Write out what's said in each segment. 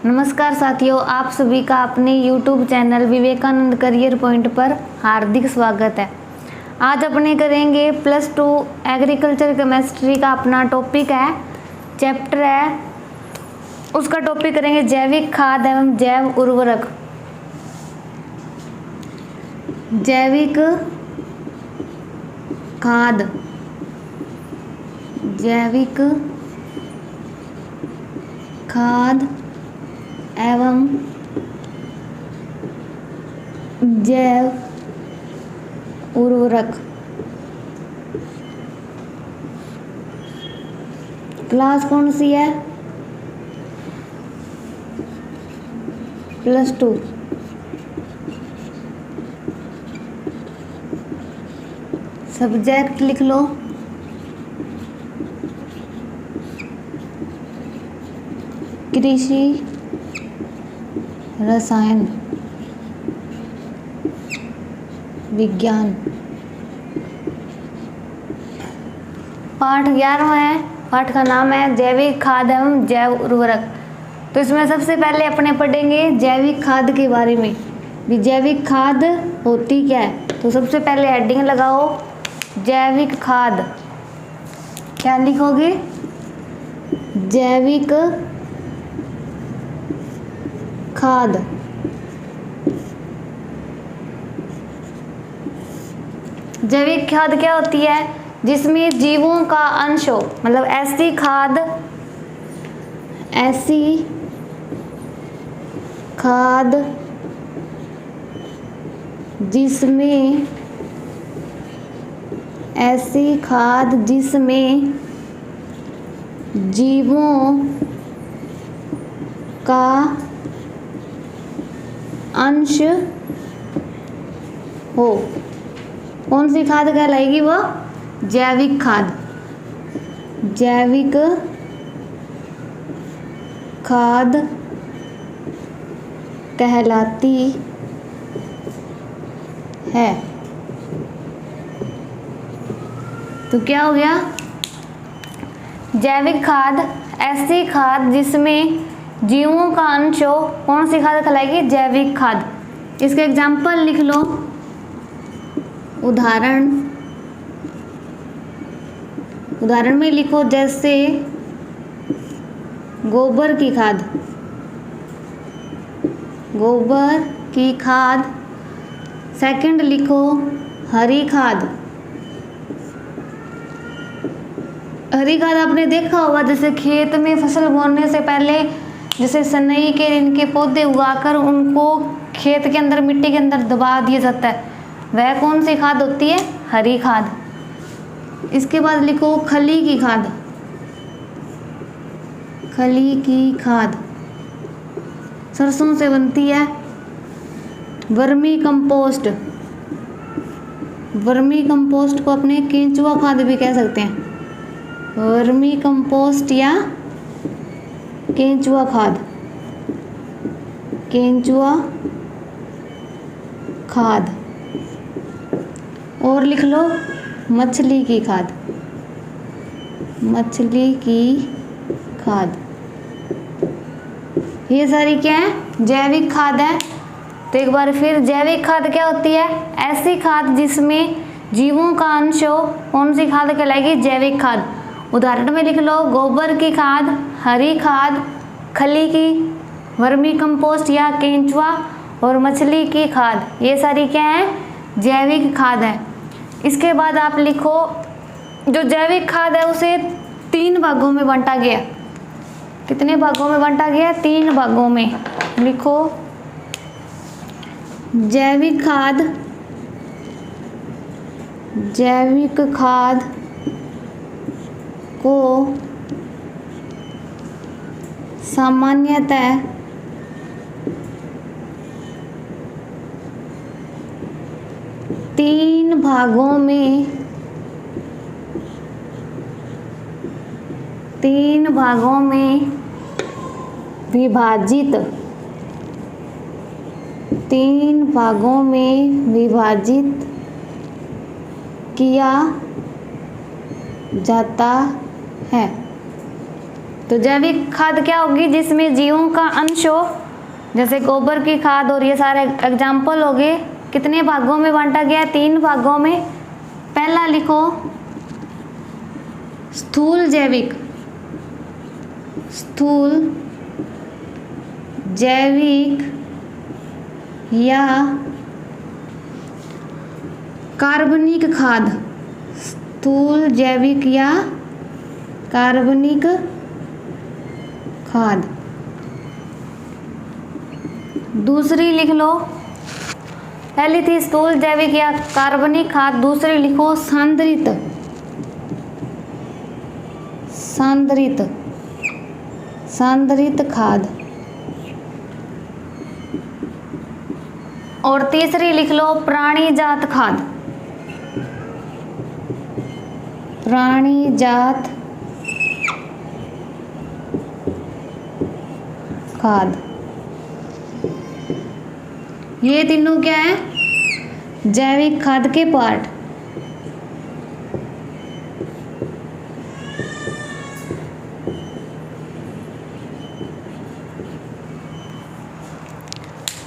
नमस्कार साथियों, आप सभी का अपने YouTube channel Vivekanand career point पर हार्दिक स्वागत है। आज अपने करेंगे +2 एग्रीकल्चर केमिस्ट्री का अपना टॉपिक है, चैप्टर है, उसका टॉपिक करेंगे जैविक खाद एवं जैव उर्वरक। जैविक खाद, जैविक खाद एवं जैव उर्वरक। क्लास कौन सी है? +2। सब्जेक्ट लिख लो, कृषि रसायन विज्ञान। पाठ 11वां है। पाठ का नाम है जैविक खाद एवं जैव उर्वरक। तो इसमें सबसे पहले अपने पढ़ेंगे जैविक खाद के बारे में, भी जैविक खाद होती क्या है। तो सबसे पहले हेडिंग लगाओ, जैविक खाद। क्या लिखोगे? जैविक खाद। जैविक खाद क्या होती है? जिसमें जीवों का अंश हो, मतलब ऐसी खाद जिसमें जीवों का अंश हो। कौन सी खाद कहलाएगी? वो जैविक खाद। जैविक खाद कहलाती है। तो क्या हो गया? जैविक खाद ऐसी खाद जिसमें जीवों का अंश हो। कौन सी खाद कहलाएगी? जैविक खाद। इसके एग्जाम्पल लिख लो, उदाहरण में लिखो, जैसे गोबर की खाद, गोबर की खाद। सेकंड लिखो हरी खाद। हरी खाद आपने देखा होगा, जैसे खेत में फसल बोने से पहले जैसे सनई के इनके पौधे उगाकर उनको खेत के अंदर, मिट्टी के अंदर दबा दिया जाता है, वह कौन सी खाद होती है? हरी खाद। इसके बाद लिखो खली की खाद। खली की खाद सरसों से बनती है। वर्मी कंपोस्ट, वर्मी कंपोस्ट को अपने केंचुआ खाद भी कह सकते हैं। वर्मी कंपोस्ट या केंचुआ खाद, केंचुआ खाद। और लिख लो मछली की खाद, मछली की खाद। ये सारी क्या है? जैविक खाद है। तो एक बार फिर, जैविक खाद क्या होती है? ऐसी खाद जिसमें जीवों का अंश हो। कौन सी खाद कहलाएगी? जैविक खाद। उदाहरण में लिख लो, गोबर की खाद, हरी खाद, खली की, वर्मी कंपोस्ट या केंचुआ, और मछली की खाद। ये सारी क्या है? जैविक खाद है। इसके बाद आप लिखो, जो जैविक खाद है उसे 3 भागों में बांटा गया। कितने भागों में बांटा गया? 3 भागों में। लिखो जैविक खाद, जैविक खाद को सामान्यतः 3 भागों में, 3 भागों में विभाजित, 3 भागों में विभाजित किया जाता है। तो जैविक खाद क्या होगी? जिसमें जीवों का अंश हो, जैसे गोबर की खाद और ये सारे एग्जाम्पल हो गए। कितने भागों में बांटा गया? 3 भागों में। पहला लिखो स्थूल जैविक, स्थूल जैविक या कार्बनिक खाद, स्थूल जैविक या कार्बनिक खाद। दूसरी लिख लो, पहली थी स्थूल जैविक या कार्बनिक खाद, दूसरी लिखो सांद्रित, सांद्रित, सांद्रित खाद। और तीसरी लिख लो प्राणीजात खाद, प्राणीजात खाद। ये तीनों क्या है? जैविक खाद के पार्ट।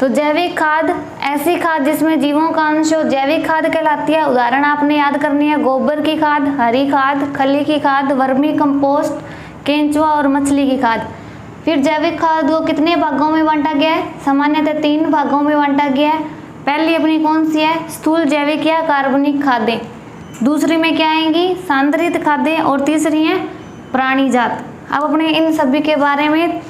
तो जैविक खाद ऐसी खाद जिसमें जीवों का अंश हो, जैविक खाद कहलाती है। उदाहरण आपने याद करनी है, गोबर की खाद, हरी खाद, खली की खाद, वर्मी कंपोस्ट, केंचुआ और मछली की खाद। फिर जैविक खाद को कितने भागों में बांटा गया है? सामान्यतः 3 भागों में बांटा गया है। पहली अपनी कौन सी है? स्थूल जैविक या कार्बनिक खादें। दूसरी में क्या आएंगी? सांद्रित खादें। और तीसरी है प्राणीजात। अब अपने इन सभी के बारे में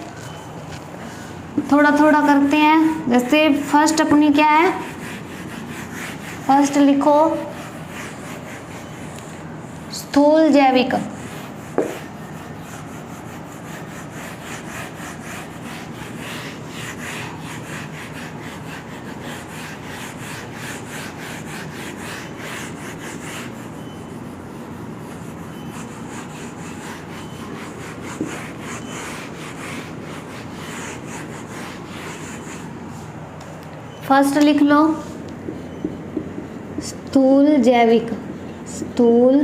थोड़ा थोड़ा करते हैं। जैसे फर्स्ट अपनी क्या है? फर्स्ट लिखो स्थूल जैविक। फर्स्ट लिख लो स्थूल जैविक, स्थूल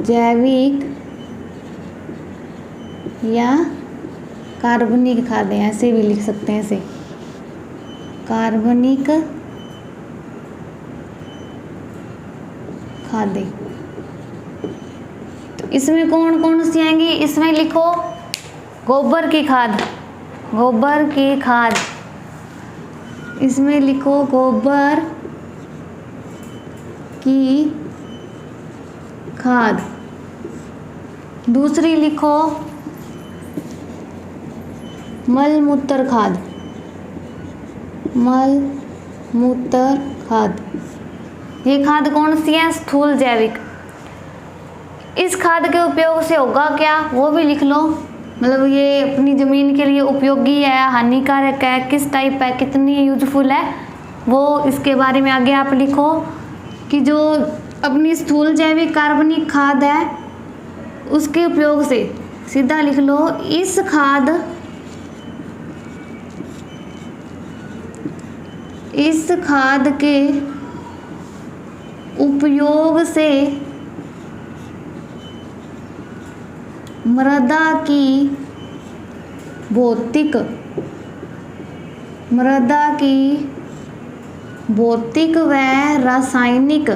जैविक या कार्बनिक खादें, ऐसे भी लिख सकते हैं, ऐसे कार्बनिक खादें। तो इसमें कौन कौन सी आएंगी? इसमें लिखो गोबर की खाद, गोबर की खाद। इसमें लिखो गोबर की खाद। दूसरी लिखो मल मूत्र खाद, मल मूत्र खाद। ये खाद कौन सी है? स्थूल जैविक। इस खाद के उपयोग से होगा क्या, वो भी लिख लो। मतलब ये अपनी ज़मीन के लिए उपयोगी है, हानिकारक है, किस टाइप है, कितनी यूजफुल है, वो इसके बारे में आगे आप लिखो। कि जो अपनी स्थूल जैविक कार्बनिक खाद है उसके उपयोग से सीधा लिख लो, इस खाद के उपयोग से मृदा की भौतिक व रासायनिक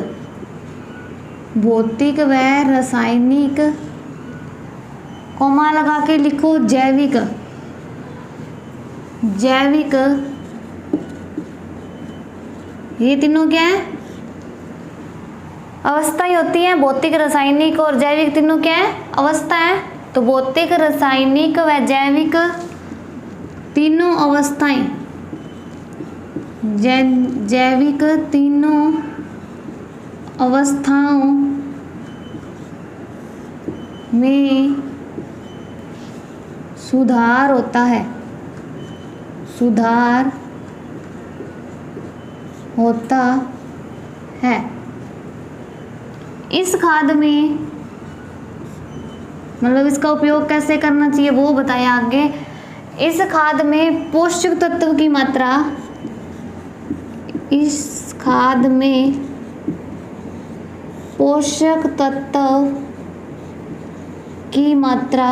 कोमा लगा के लिखो जैविक, जैविक। ये तीनों क्या है? अवस्थाएं होती हैं, भौतिक, रासायनिक और जैविक। तीनों क्या है? अवस्था है। तो भौतिक, रासायनिक व जैविक तीनों अवस्थाएं, जैविक तीनों अवस्थाओं में सुधार होता है, सुधार होता है। इस खाद में मतलब इसका उपयोग कैसे करना चाहिए वो बताया आगे। इस खाद में पोषक तत्व की मात्रा, इस खाद में पोषक तत्व की मात्रा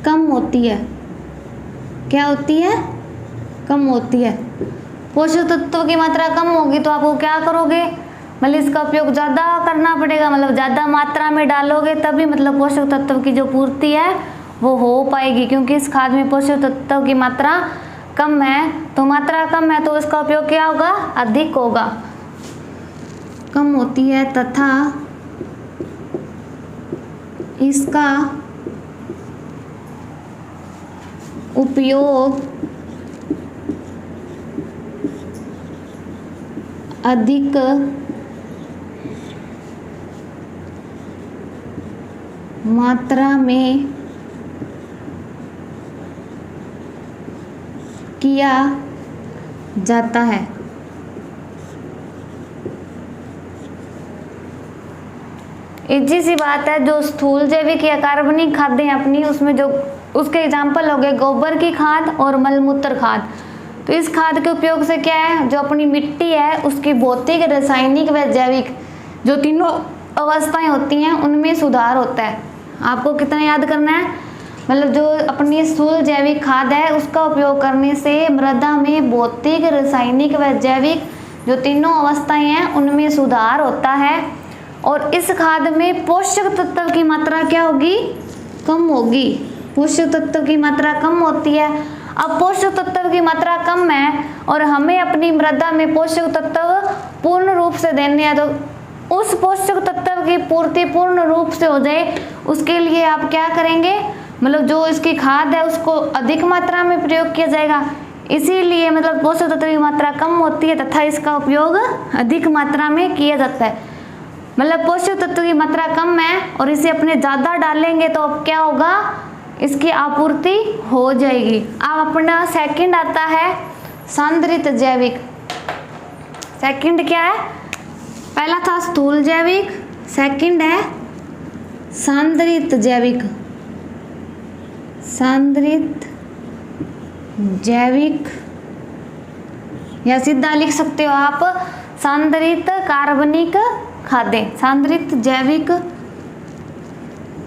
कम होती है। क्या होती है? कम होती है। पोषक तत्वों की मात्रा कम होगी तो आपको क्या करोगे, मतलब इसका उपयोग ज़्यादा करना पड़ेगा, मतलब ज़्यादा मात्रा में डालोगे तभी मतलब पोषक तत्व की जो पूर्ति है वो हो पाएगी, क्योंकि इस खाद में पोषक तत्वों की मात्रा कम है। तो मात्रा कम है तो इसका उपयोग क्या होगा? अधिक होगा। कम होती है तथा इसका उपयोग अधिक मात्रा में किया जाता है। इजी सी बात है। जो स्थूल जैविक या कार्बनिक खादें हैं अपनी, उसमें जो उसके एग्जाम्पल हो गए गोबर की खाद और मलमूत्र खाद। तो इस खाद के उपयोग से क्या है, जो अपनी मिट्टी है उसकी भौतिक, रासायनिक व जैविक जो तीनों अवस्थाएं होती हैं उनमें सुधार होता है। आपको कितना याद करना है, मतलब जो अपनी स्थूल जैविक खाद है उसका उपयोग करने से मृदा में भौतिक, रासायनिक व जैविक जो तीनों अवस्थाएं हैं उनमें सुधार होता है। और इस खाद में पोषक तत्व की मात्रा क्या होगी? कम होगी। पोषक तत्व की मात्रा कम होती है। अब पोषक तत्व की मात्रा कम है और हमें अपनी मृदा में पोषक तत्व पूर्ण रूप से देने हैं, तो उस पोषक तत्व की पूर्ति पूर्ण रूप से हो जाए उसके लिए आप क्या करेंगे, मतलब जो इसकी खाद है उसको अधिक मात्रा में प्रयोग किया जाएगा। इसीलिए मतलब पोषक तत्व की मात्रा कम होती है तथा इसका उपयोग अधिक मात्रा में किया जाता है। मतलब पोषक तत्व की मात्रा कम है और इसे अपने ज़्यादा डालेंगे तो अब क्या होगा, इसकी आपूर्ति हो जाएगी। अब अपना सेकंड आता है सांद्रित जैविक। सेकंड क्या है? पहला था स्थूल जैविक, सेकंड है सांद्रित जैविक। सांद्रित जैविक या सीधा लिख सकते हो आप सांद्रित कार्बनिक खादें। सांद्रित जैविक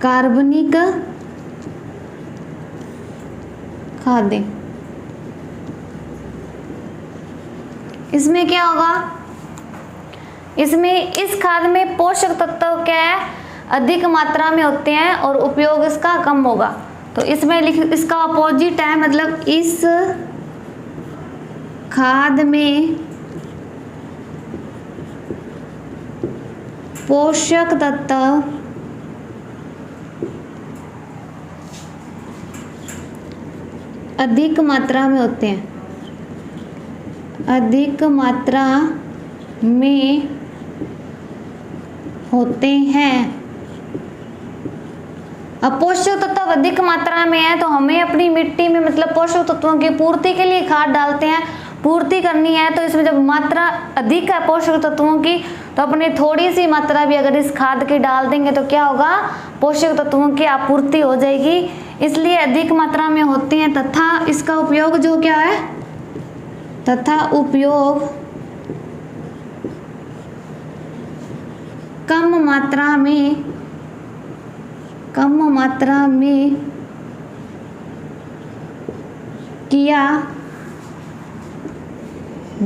कार्बनिक खादें। इसमें क्या होगा, इसमें इस खाद में पोषक तत्व क्या है, अधिक मात्रा में होते हैं और उपयोग इसका कम होगा। तो इसमें इसका अपोजिट है, मतलब इस खाद में पोषक तत्व अधिक मात्रा में होते हैं, अधिक मात्रा में होते हैं। अब पोषक तत्व अधिक मात्रा में है तो हमें अपनी मिट्टी में मतलब पोषक तत्वों की पूर्ति के लिए खाद डालते हैं। पूर्ति करनी है तो इसमें जब मात्रा अधिक है पोषक तत्वों की तो अपने थोड़ी सी मात्रा भी अगर इस खाद की डाल देंगे तो क्या होगा, पोषक तत्वों की आपूर्ति हो जाएगी। इसलिए अधिक मात्रा में होती हैं तथा इसका उपयोग जो क्या है, तथा उपयोग कम मात्रा में किया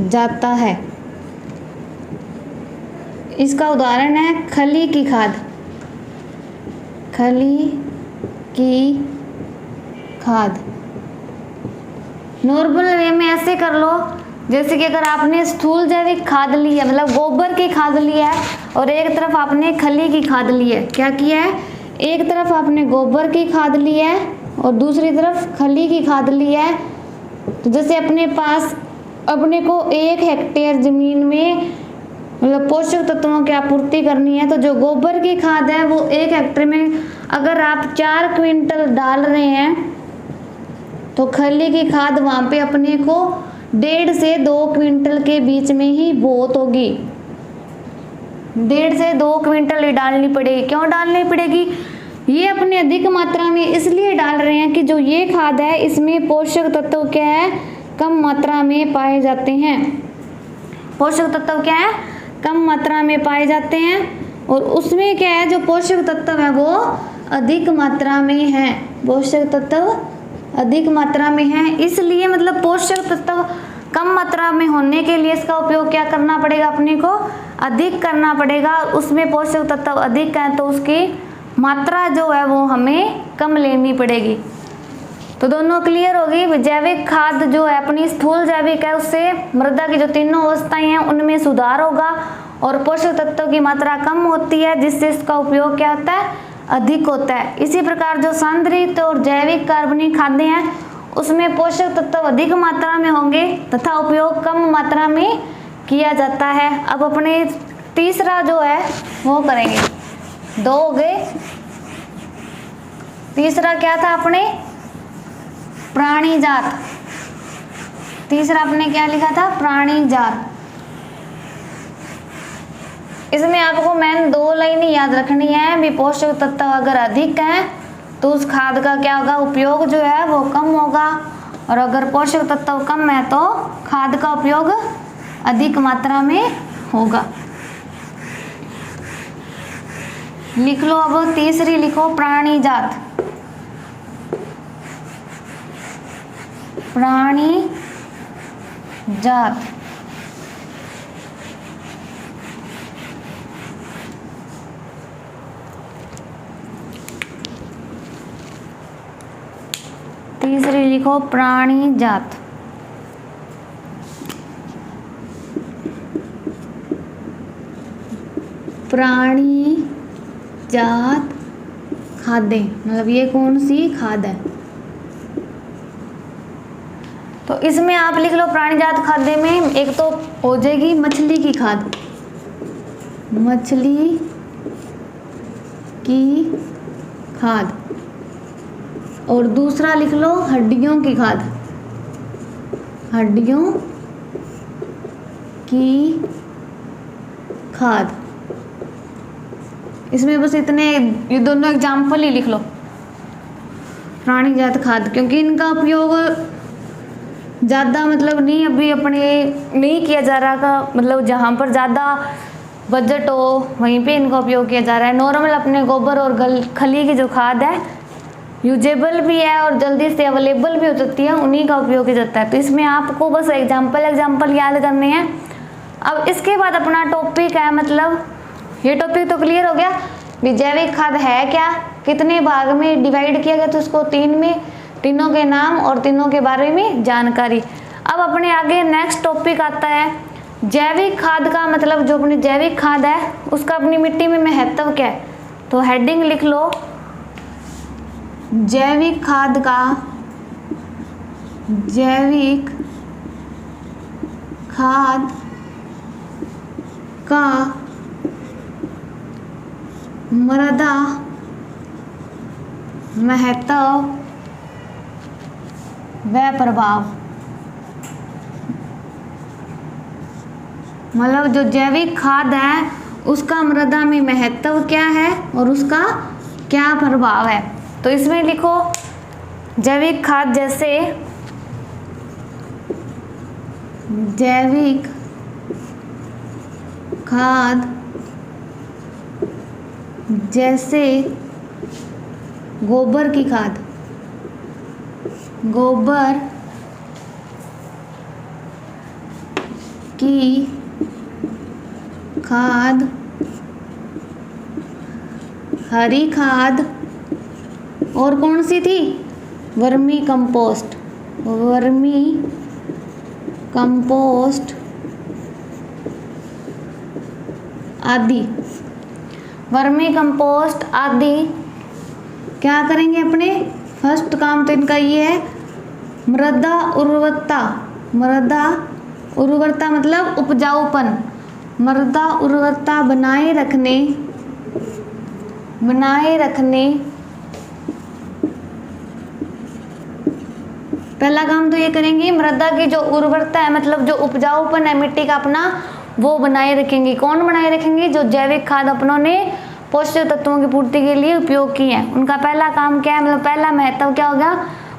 जाता है। इसका उदाहरण है खली की खाद। खली की खाद नॉर्मल वे में ऐसे कर लो जैसे कि अगर आपने स्थूल जैविक खाद ली है, मतलब गोबर की खाद ली है और एक तरफ आपने खली की खाद ली है। क्या किया है, एक तरफ आपने गोबर की खाद ली है और दूसरी तरफ खली की खाद ली है। तो जैसे अपने पास अपने को 1 हेक्टेयर जमीन में मतलब पोषक तत्वों की आपूर्ति करनी है तो जो गोबर की खाद है वो 1 हेक्टेयर में अगर आप 4 क्विंटल डाल रहे हैं तो खली की खाद वहाँ पे अपने को 1.5 से 2 क्विंटल के बीच में ही बहुत होगी। 1.5 से 2 क्विंटल ही डालनी पड़ेगी। क्यों डालनी पड़ेगी, ये अपने अधिक मात्रा में इसलिए डाल रहे हैं कि जो ये खाद है इसमें पोषक तत्व क्या है, कम मात्रा में पाए जाते हैं। पोषक तत्व क्या है, कम मात्रा में पाए जाते हैं और उसमें क्या है, जो पोषक तत्व है वो अधिक मात्रा में है, पोषक तत्व अधिक मात्रा में है। इसलिए मतलब पोषक तत्व कम मात्रा में होने के लिए इसका उपयोग क्या करना पड़ेगा, अपने को अधिक करना पड़ेगा। उसमें पोषक तत्व अधिक है तो उसकी मात्रा जो है वो हमें कम लेनी पड़ेगी। तो दोनों क्लियर होगी। जैविक खाद जो है अपनी स्थूल जैविक है, उससे मृदा की जो तीनों अवस्थाएं हैं उनमें सुधार होगा और पोषक तत्वों की मात्रा कम होती है, जिससे इसका उपयोग क्या होता है, अधिक होता है। इसी प्रकार जो सांद्रित और जैविक कार्बनिक खाद्य हैं उसमें पोषक तत्व अधिक मात्रा में होंगे तथा उपयोग कम मात्रा में किया जाता है। अब अपने तीसरा जो है वो करेंगे, 2 हो गए। तीसरा क्या था अपने, प्राणी जात। तीसरा आपने क्या लिखा था, प्राणी जात। इसमें आपको मेन 2 लाइन याद रखनी है भी, पोषक तत्व अगर अधिक है तो उस खाद का क्या होगा, उपयोग जो है वो कम होगा, और अगर पोषक तत्व कम है तो खाद का उपयोग अधिक मात्रा में होगा। लिख लो अब तीसरी, लिखो प्राणी जात। प्राणी जात तीसरी लिखो प्राणी जात। प्राणी जात खाद्य मतलब ये कौन सी खाद है, तो इसमें आप लिख लो प्राणी जात खाद्य में एक तो हो जाएगी मछली की खाद, मछली की खाद, और दूसरा लिख लो हड्डियों की खाद, हड्डियों की खाद। इसमें बस इतने, ये दोनों एग्जाम्पल ही लिख लो प्राणी जात खाद, क्योंकि इनका उपयोग ज़्यादा मतलब नहीं अभी अपने नहीं किया जा रहा का, मतलब जहाँ पर ज़्यादा बजट हो वहीं पे इनका उपयोग किया जा रहा है। नॉर्मल अपने गोबर और खली की जो खाद है यूजेबल भी है और जल्दी से अवेलेबल भी हो जाती है, उन्हीं का उपयोग किया जाता है। तो इसमें आपको बस एग्जाम्पल याद करने हैं। अब इसके बाद अपना टॉपिक है, मतलब ये टॉपिक तो क्लियर हो गया भी जैविक खाद है क्या, कितने भाग में डिवाइड किया गया, तो उसको 3 में, तीनों के नाम और तीनों के बारे में जानकारी। अब अपने आगे नेक्स्ट टॉपिक आता है जैविक खाद का, मतलब जो अपनी जैविक खाद है उसका अपनी मिट्टी में महत्व क्या है। तो हेडिंग लिख लो जैविक खाद का, जैविक खाद का मृदा महत्व व प्रभाव। मतलब जो जैविक खाद है उसका मृदा में महत्व क्या है और उसका क्या प्रभाव है। तो इसमें लिखो जैविक खाद, जैसे जैविक खाद जैसे गोबर की खाद, गोबर की खाद, हरी खाद, और कौन सी थी, वर्मी कंपोस्ट, वर्मी कंपोस्ट आदि, वर्मी कंपोस्ट आदि क्या करेंगे अपने, फर्स्ट काम तो इनका ये है मृदा उर्वरता, मृदा उर्वरता मतलब उपजाऊपन, मृदा उर्वरता बनाए रखने पहला काम तो ये करेंगे मृदा की जो उर्वरता है, मतलब जो उपजाऊपन है मिट्टी का अपना, वो बनाए रखेंगे। कौन बनाए रखेंगे, जो जैविक खाद अपनों ने पोषक तत्वों की पूर्ति के लिए उपयोग की है, उनका पहला काम क्या है, मतलब पहला महत्व क्या होगा,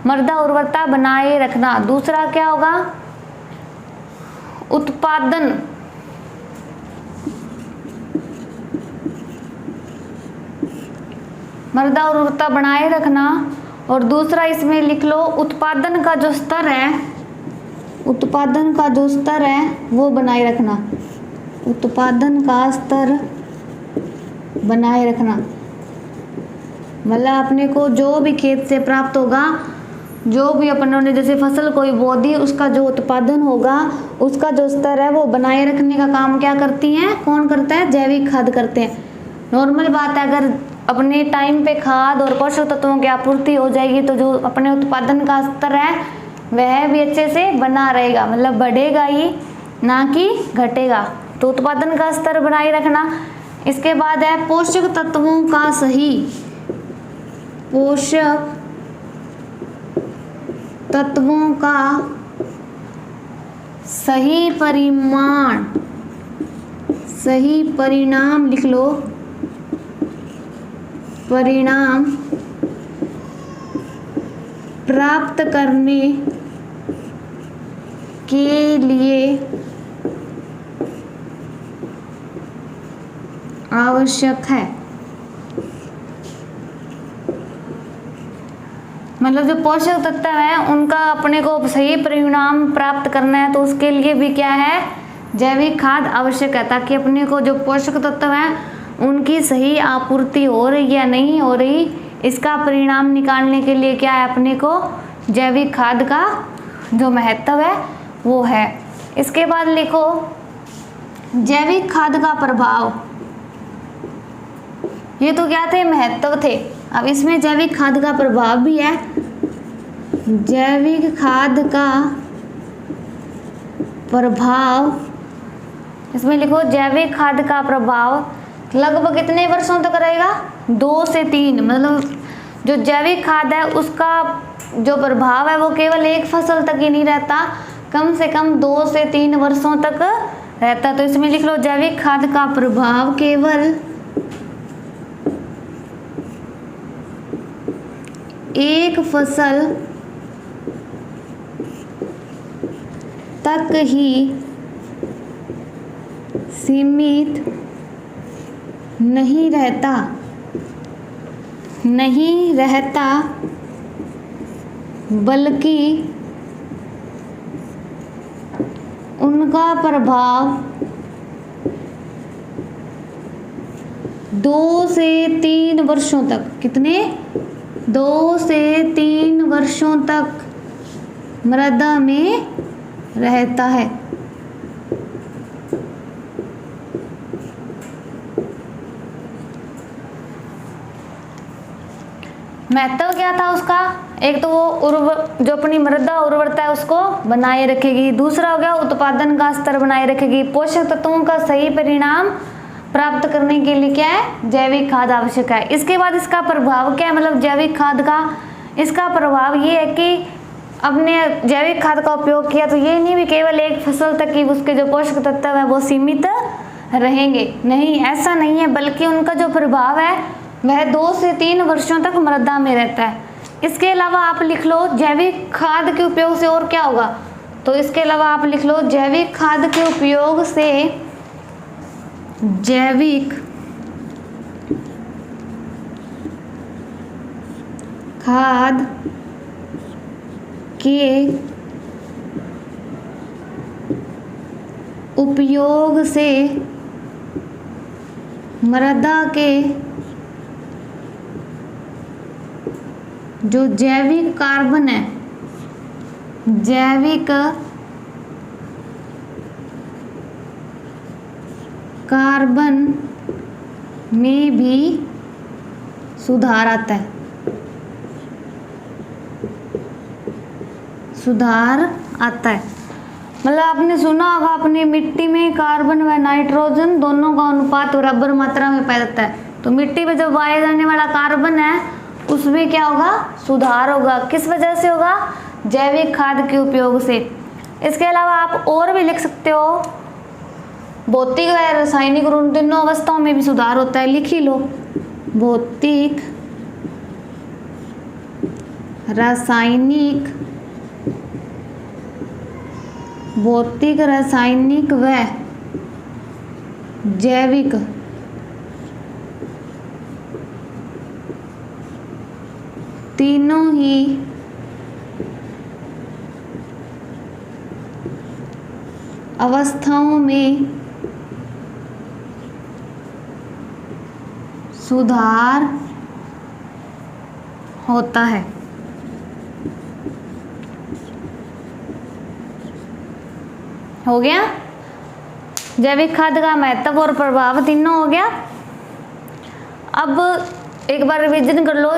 मृदा उर्वरता बनाए रखना। दूसरा क्या होगा, उत्पादन मृदा उर्वरता बनाए रखना। और दूसरा इसमें लिख लो उत्पादन का जो स्तर है, उत्पादन का जो स्तर है वो बनाए रखना, उत्पादन का स्तर बनाए रखना। मतलब अपने को जो भी खेत से प्राप्त होगा, जो भी अपनों ने जैसे फसल कोई बो दी, उसका जो उत्पादन होगा, उसका जो स्तर है वो बनाए रखने का काम क्या करती हैं, कौन करता है, जैविक खाद करते हैं। नॉर्मल बात है, अगर अपने टाइम पे खाद और पोषक तत्वों की आपूर्ति हो जाएगी तो जो अपने उत्पादन का स्तर है वह भी अच्छे से बना रहेगा, मतलब बढ़ेगा ही ना कि घटेगा। तो उत्पादन का स्तर बनाए रखना। इसके बाद है पोषक तत्वों का सही, पोषक तत्वों का सही परिमाण, सही परिणाम लिख लो, परिणाम प्राप्त करने के लिए आवश्यक है। मतलब जो पोषक तत्व है उनका अपने को सही परिणाम प्राप्त करना है, तो उसके लिए भी क्या है, जैविक खाद आवश्यक है, ताकि अपने को जो पोषक तत्व है उनकी सही आपूर्ति हो रही या नहीं हो रही, इसका परिणाम निकालने के लिए क्या है, अपने को जैविक खाद का जो महत्व है वो है। इसके बाद लिखो जैविक खाद का प्रभाव। ये तो क्या थे, महत्व थे। अब इसमें जैविक खाद का प्रभाव भी है। जैविक खाद का प्रभाव, इसमें लिखो जैविक खाद का प्रभाव लगभग कितने वर्षों तक रहेगा, 2 से 3। मतलब जो जैविक खाद है उसका जो प्रभाव है वो केवल एक फसल तक ही नहीं रहता, कम से कम 2 से 3 वर्षों तक रहता। तो इसमें लिख लो जैविक खाद का प्रभाव केवल एक फसल तक ही सीमित नहीं रहता, नहीं रहता, बल्कि उनका प्रभाव 2 से 3 वर्षों तक, कितने, 2 से 3 वर्षों तक मृदा में रहता है। महत्व क्या था उसका, एक तो वो जो अपनी मृदा उर्वरता है उसको बनाए रखेगी, दूसरा हो गया उत्पादन का स्तर बनाए रखेगी, पोषक तत्वों का सही परिणाम प्राप्त करने के लिए क्या है, जैविक खाद आवश्यक है। इसके बाद इसका प्रभाव क्या है, मतलब जैविक खाद का इसका प्रभाव ये है कि अपने जैविक खाद का उपयोग किया तो ये नहीं भी केवल एक फसल तक ही उसके जो पोषक तत्व है वो सीमित रहेंगे, नहीं, ऐसा नहीं है, बल्कि उनका जो प्रभाव है वह 2 से 3 वर्षों तक मृदा में रहता है। इसके अलावा आप लिख लो जैविक खाद के उपयोग से और क्या होगा, तो इसके अलावा आप लिख लो जैविक खाद के उपयोग से, जैविक खाद के उपयोग से मृदा के जो जैविक कार्बन है, जैविक कार्बन में भी सुधार आता है, सुधार आता है। मतलब आपने सुना होगा अपनी मिट्टी में कार्बन व नाइट्रोजन दोनों का अनुपात बराबर मात्रा में पाया जाता है, तो मिट्टी में जो पाया जाने वाला कार्बन है उसमें क्या होगा, सुधार होगा। किस वजह से होगा, जैविक खाद के उपयोग से। इसके अलावा आप और भी लिख सकते हो, भौतिक व रासायनिक उन तीनों अवस्थाओं में भी सुधार होता है, लिख ही लो, भौतिक, रासायनिक, भौतिक, रासायनिक व जैविक तीनों ही अवस्थाओं में सुधार होता है। हो गया, जैविक खाद का महत्व और प्रभाव तीनों हो गया। अब एक बार रिवीजन कर लो,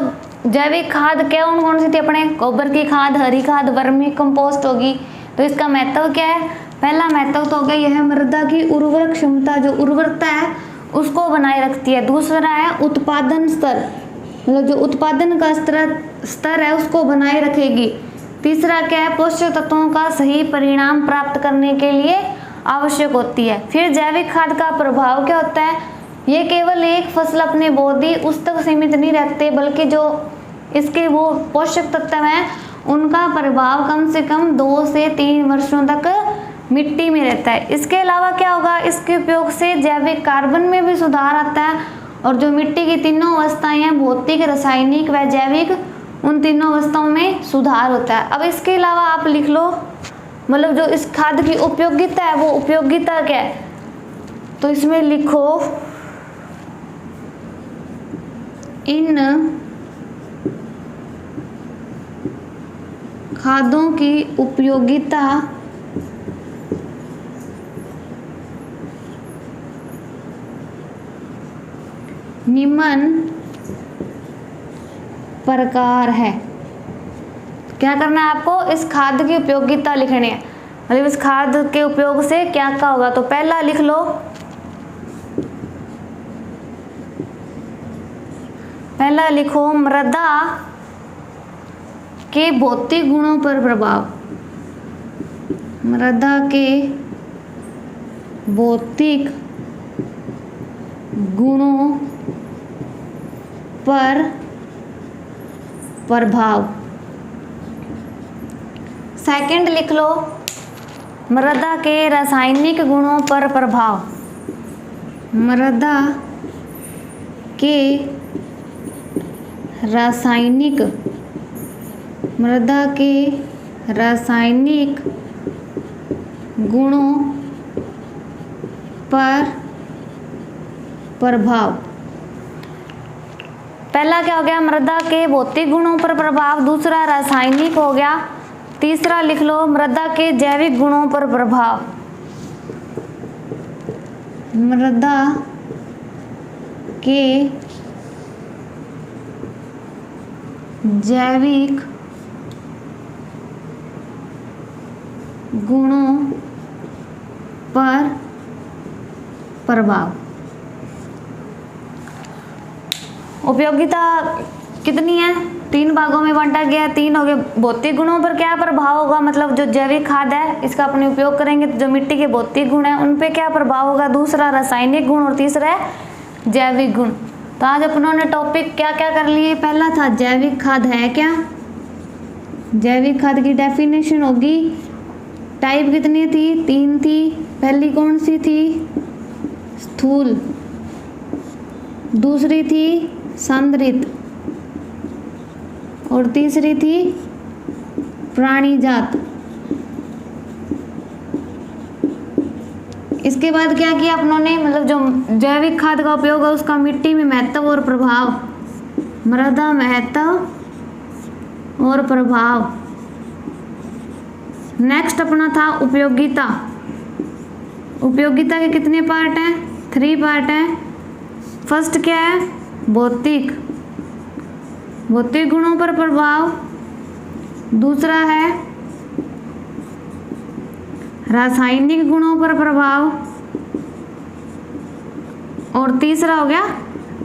जैविक खाद क्या कौन सी थी अपने, गोबर की खाद, हरी खाद, वर्मी कंपोस्ट होगी। तो इसका महत्व क्या है, पहला महत्व तो हो गया यह मृदा की उर्वरक क्षमता, जो उर्वरकता है उसको बनाए रखती है। दूसरा है उत्पादन स्तर, मतलब जो उत्पादन का स्तर है उसको बनाए रखेगी। तीसरा क्या है, पोषक तत्वों का सही परिणाम प्राप्त करने के लिए आवश्यक होती है। फिर जैविक खाद का प्रभाव क्या होता है, ये केवल एक फसल अपने बोधी उस तक सीमित नहीं रखते, बल्कि जो इसके वो पोषक तत्व हैं उनका प्रभाव कम से कम 2 से 3 वर्षों तक मिट्टी में रहता है। इसके अलावा क्या होगा, इसके उपयोग से जैविक कार्बन में भी सुधार आता है और जो मिट्टी की तीनों अवस्थाएं हैं, भौतिक, रासायनिक व जैविक, उन तीनों अवस्थाओं में सुधार होता है। अब इसके अलावा आप लिख लो, मतलब जो इस खाद की उपयोगिता है वो उपयोगिता क्या है, तो इसमें लिखो इन खादों की उपयोगिता निम्न प्रकार है। क्या करना है आपको, इस खाद की उपयोगिता लिखनी है, मतलब इस खाद के उपयोग से क्या क्या होगा। तो पहला लिख लो, पहला लिखो मृदा के भौतिक गुणों पर प्रभाव, मृदा के भौतिक गुणों पर प्रभाव। सेकंड लिख लो, मृदा के रासायनिक गुणों पर प्रभाव, मृदा के रासायनिक, मृदा के रासायनिक गुणों पर प्रभाव। पहला क्या हो गया, मृदा के भौतिक गुणों पर प्रभाव, दूसरा रासायनिक हो गया, तीसरा लिख लो मृदा के जैविक गुणों पर प्रभाव, मृदा के जैविक गुणों पर प्रभाव। उपयोगिता कितनी है, 3 भागों में बांटा गया है। 3 हो गए, भौतिक गुणों पर क्या प्रभाव होगा, मतलब जो जैविक खाद है इसका अपने उपयोग करेंगे तो जो मिट्टी के भौतिक गुण हैं उन पे क्या प्रभाव होगा, दूसरा रासायनिक गुण और तीसरा है जैविक गुण। तो आज अपनों ने टॉपिक क्या क्या कर लिए, पहला था जैविक खाद है क्या, जैविक खाद की डेफिनेशन होगी, टाइप कितनी थी, 3 थी। पहली कौन सी थी, स्थूल, दूसरी थी संदरित और तीसरी थी प्राणीजात। इसके बाद क्या किया अपनों ने, मतलब जो जैविक खाद का उपयोग है उसका मिट्टी में महत्व और प्रभाव, मृदा महत्व और प्रभाव। नेक्स्ट अपना था उपयोगिता, उपयोगिता के कितने पार्ट हैं, 3 पार्ट हैं। फर्स्ट क्या है, भौतिक, भौतिक गुणों पर प्रभाव, दूसरा है रासायनिक गुणों पर प्रभाव और तीसरा हो गया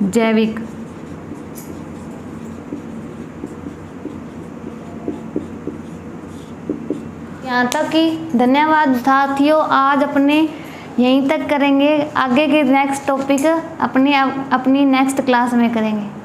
जैविक। यहाँ तक ही, धन्यवाद साथियों, आज अपने यहीं तक करेंगे, आगे के नेक्स्ट टॉपिक अपनी नेक्स्ट क्लास में करेंगे।